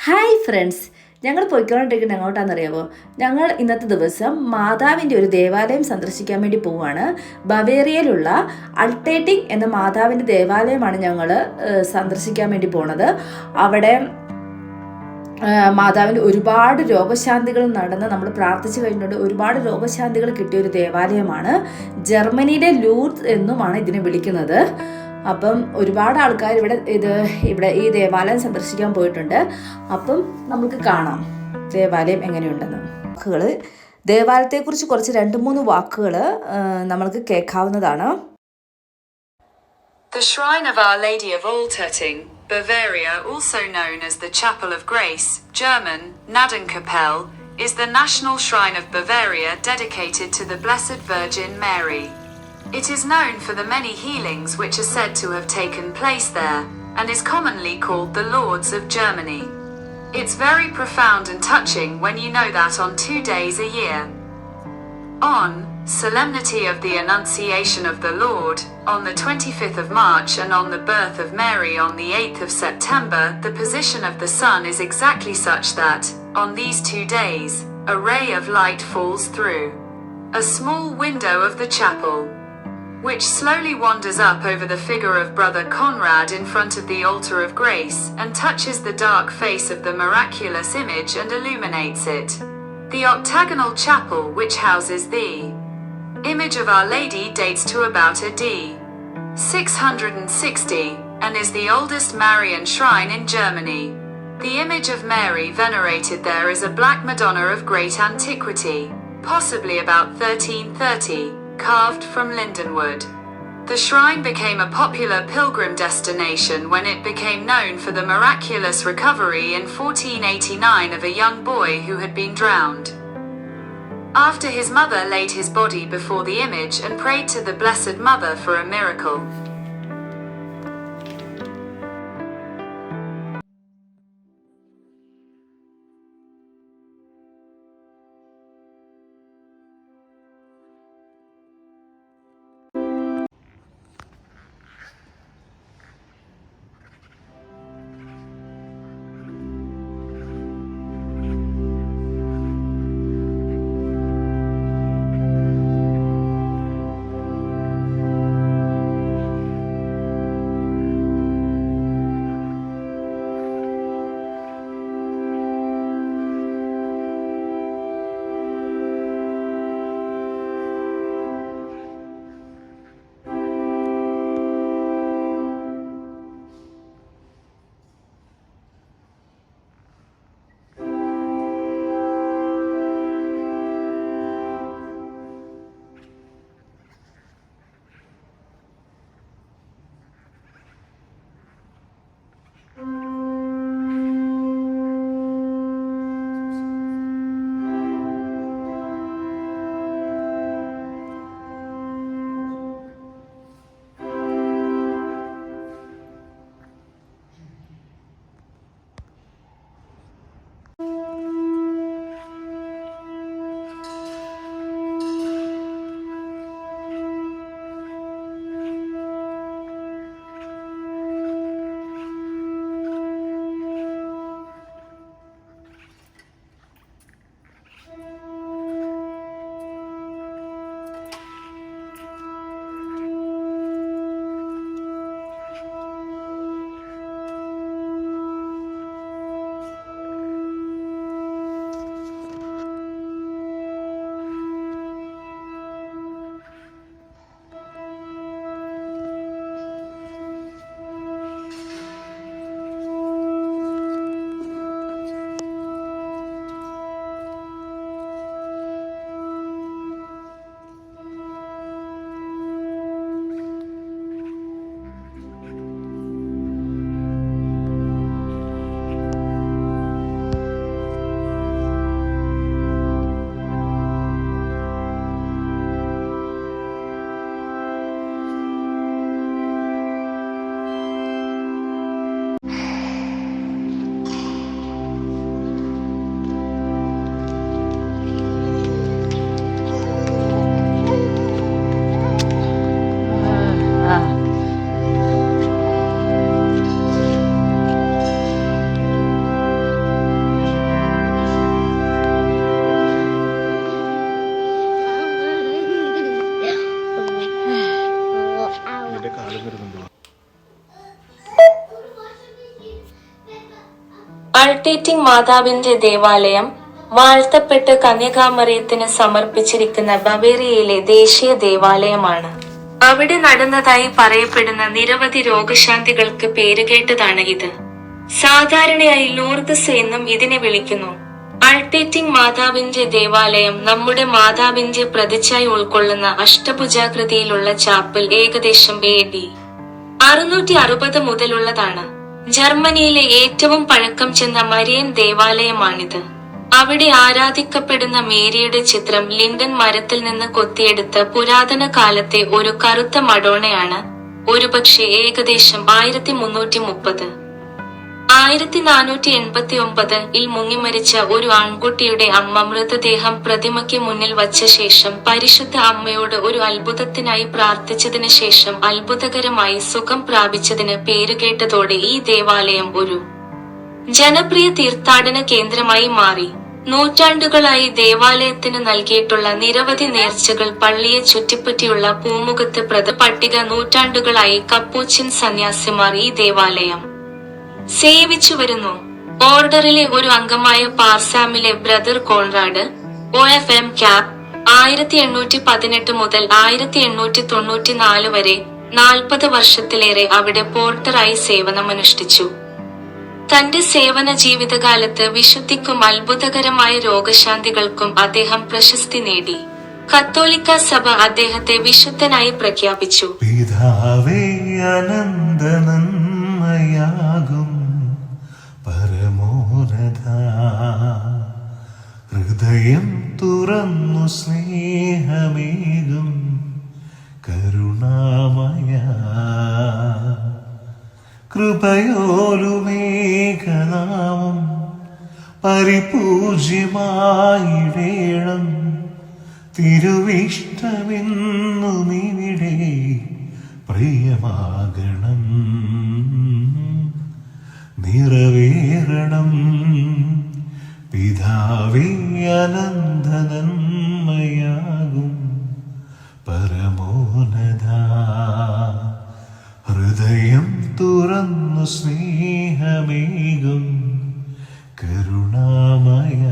Hi friends, ഞങ്ങൾ പോയിക്കൊണ്ടിരിക്കുന്നത് എങ്ങോട്ടാണെന്നറിയാമോ? ഞങ്ങൾ ഇന്നത്തെ ദിവസം മാതാവിൻ്റെ ഒരു ദേവാലയം സന്ദർശിക്കാൻ വേണ്ടി പോവുകയാണ്. ബവേറിയയിലുള്ള അൾട്ടേറ്റിംഗ് എന്ന മാതാവിൻ്റെ ദേവാലയമാണ് ഞങ്ങൾ സന്ദർശിക്കാൻ വേണ്ടി പോണത്. അവിടെ മാതാവിൻ്റെ ഒരുപാട് രോഗശാന്തികൾ നടന്ന് നമ്മൾ പ്രാർത്ഥിച്ചു കഴിഞ്ഞിട്ടുണ്ട്. ഒരുപാട് രോഗശാന്തികൾ കിട്ടിയ ഒരു ദേവാലയമാണ്. ജർമ്മനിയിലെ ലൂർദ് എന്നുമാണ് ഇതിനെ വിളിക്കുന്നത്. അപ്പം ഒരുപാട് ആൾക്കാർ ഇവിടെ ഈ ദേവാലയം സന്ദർശിക്കാൻ പോയിട്ടുണ്ട്. അപ്പം നമുക്ക് കാണാം ദേവാലയം എങ്ങനെയുണ്ടെന്ന്. ദേവാലയത്തെക്കുറിച്ച് കുറച്ച് 2-3 വാക്കുകൾ നമ്മൾക്ക് കേൾക്കാവുന്നതാണ്. The Shrine of Our Lady of Altötting, Bavaria, also known as the Chapel of Grace, German, Gnadenkapelle, is the national shrine of Bavaria dedicated to the Blessed Virgin Mary. It is known for the many healings which are said to have taken place there, and is commonly called the Lourdes of Germany. It's very profound and touching when you know that on 2 days a year, on Solemnity of the Annunciation of the Lord, on the 25th of March, and on the birth of Mary on the 8th of September, the position of the sun is exactly such that, on these 2 days, a ray of light falls through a small window of the chapel, which slowly wanders up over the figure of Brother Conrad in front of the altar of grace, and touches the dark face of the miraculous image and illuminates it. The octagonal chapel which houses the image of Our Lady dates to about AD 660, and is the oldest Marian shrine in Germany. The image of Mary venerated there is a black Madonna of great antiquity, possibly about 1330, carved from lindenwood. The shrine became a popular pilgrim destination when it became known for the miraculous recovery in 1489 of a young boy who had been drowned. After his mother laid his body before the image and prayed to the Blessed Mother for a miracle. അൾട്ടേറ്റിംഗ് മാതാവിന്റെ ദേവാലയം വാഴ്ത്തപ്പെട്ട് കന്യകാമറിയത്തിന് സമർപ്പിച്ചിരിക്കുന്ന ബവേറിയയിലെ ദേശീയ ദേവാലയമാണ്. അവിടെ നടന്നതായി പറയപ്പെടുന്ന നിരവധി രോഗശാന്തികൾക്ക് പേരുകേട്ടതാണ് ഇത്. സാധാരണയായി ലൂർദസ് എന്നും ഇതിനെ വിളിക്കുന്നു. അൾട്ടേറ്റിംഗ് മാതാവിന്റെ ദേവാലയം നമ്മുടെ മാതാവിന്റെ പ്രതിച്ഛായ ഉൾക്കൊള്ളുന്ന അഷ്ടഭുജാകൃതിയിലുള്ള ചാപ്പൽ ഏകദേശം AD 660 മുതലുള്ളതാണ്. ജർമ്മനിയിലെ ഏറ്റവും പഴക്കം ചെന്ന മരിയൻ ദേവാലയമാണിത്. അവിടെ ആരാധിക്കപ്പെടുന്ന മേരിയുടെ ചിത്രം ലിൻഡൻ മരത്തിൽ നിന്ന് കൊത്തിയെടുത്ത പുരാതന കാലത്തെ ഒരു കറുത്ത മഡോണയാണ്. ഒരുപക്ഷെ ഏകദേശം 1330. 1489 മുങ്ങിമരിച്ച ഒരു ആൺകുട്ടിയുടെ അമ്മ മൃതദേഹം പ്രതിമയ്ക്ക് മുന്നിൽ വച്ച ശേഷം പരിശുദ്ധ അമ്മയോട് ഒരു അത്ഭുതത്തിനായി പ്രാർത്ഥിച്ചതിന് ശേഷം അത്ഭുതകരമായി സുഖം പ്രാപിച്ചതിന് പേരുകേട്ടതോടെ ഈ ദേവാലയം ഒരു ജനപ്രിയ തീർത്ഥാടന കേന്ദ്രമായി മാറി. നൂറ്റാണ്ടുകളായി ദേവാലയത്തിന് നൽകിയിട്ടുള്ള നിരവധി നേർച്ചകൾ പള്ളിയെ ചുറ്റിപ്പറ്റിയുള്ള പൂമുഖത്ത് പട്ടിക നൂറ്റാണ്ടുകളായി കപ്പൂച്ചിൻ സന്യാസിമാർ ഈ ദേവാലയം സേവിച്ചു വരുന്നു. ഓർഡറിലെ ഒരു അംഗമായ പാർസാമിലെ ബ്രദർ കോൺറാഡ് OFM ക്യാപ് 1818 മുതൽ 1894 വരെ 40 വർഷത്തിലേറെ അവിടെ പോർട്ടറായി സേവനമനുഷ്ഠിച്ചു. തന്റെ സേവന ജീവിതകാലത്ത് വിശുദ്ധിക്കും അത്ഭുതകരമായ രോഗശാന്തികൾക്കും അദ്ദേഹം പ്രശസ്തി നേടി. കത്തോലിക്ക സഭ അദ്ദേഹത്തെ വിശുദ്ധനായി പ്രഖ്യാപിച്ചു. പിതാവേ, അനന്തനന്മയാകും പരമോന്നത, ഹൃദയം തുറന്നു സ്നേഹമേകും കരുണാമയ, കൃപയോലുമേഘനാമം പരിപൂജ്യമായിടേണം, തിരുവിഷ്ടമെന്നുമിവിടെ പ്രിയമാകണം, നിറവേറണം. പിതാവേ, അനന്തനന്മയാകും പരമോന്നത, ഹൃദയം തുറന്നു സ്നേഹമേകും കരുണാമയ.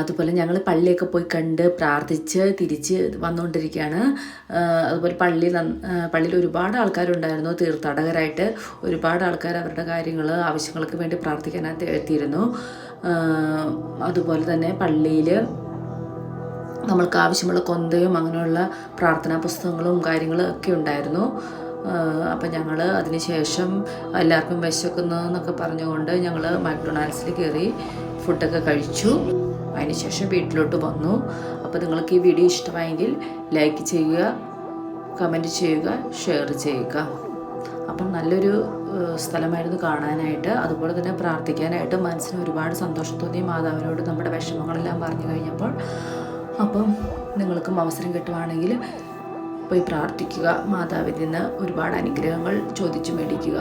അതുപോലെ ഞങ്ങൾ പള്ളിയൊക്കെ പോയി കണ്ട് പ്രാർത്ഥിച്ച് തിരിച്ച് വന്നുകൊണ്ടിരിക്കുകയാണ്. അതുപോലെ പള്ളിയിൽ ഒരുപാട് ആൾക്കാരുണ്ടായിരുന്നു. തീർത്ഥാടകരായിട്ട് ഒരുപാട് ആൾക്കാർ അവരുടെ കാര്യങ്ങൾ ആവശ്യങ്ങൾക്ക് വേണ്ടി പ്രാർത്ഥിക്കാനായിട്ട് എത്തിയിരുന്നു. അതുപോലെ തന്നെ പള്ളിയിൽ നമ്മൾക്ക് ആവശ്യമുള്ള കൊന്തയും അങ്ങനെയുള്ള പ്രാർത്ഥനാ പുസ്തകങ്ങളും കാര്യങ്ങളും ഒക്കെ ഉണ്ടായിരുന്നു. അപ്പം ഞങ്ങൾ അതിന് ശേഷം എല്ലാവർക്കും വിശക്കുന്നു എന്നൊക്കെ പറഞ്ഞുകൊണ്ട് ഞങ്ങൾ മക്ഡൊണാൾഡ്സിൽ കയറി ഫുഡൊക്കെ കഴിച്ചു. അതിനുശേഷം വീട്ടിലോട്ട് വന്നു. അപ്പോൾ നിങ്ങൾക്ക് ഈ വീഡിയോ ഇഷ്ടമായെങ്കിൽ ലൈക്ക് ചെയ്യുക, കമൻറ്റ് ചെയ്യുക, ഷെയർ ചെയ്യുക. അപ്പം നല്ലൊരു സ്ഥലമായിരുന്നു കാണാനായിട്ട്. അതുപോലെ തന്നെ പ്രാർത്ഥിക്കാനായിട്ട് മനസ്സിന് ഒരുപാട് സന്തോഷം തോന്നി മാതാവിനോട് നമ്മുടെ വിഷമങ്ങളെല്ലാം പറഞ്ഞു കഴിഞ്ഞപ്പോൾ. അപ്പം നിങ്ങൾക്കും അവസരം കിട്ടുവാണെങ്കിൽ പോയി പ്രാർത്ഥിക്കുക, മാതാവിൽ നിന്ന് ഒരുപാട് അനുഗ്രഹങ്ങൾ ചോദിച്ചു മേടിക്കുക.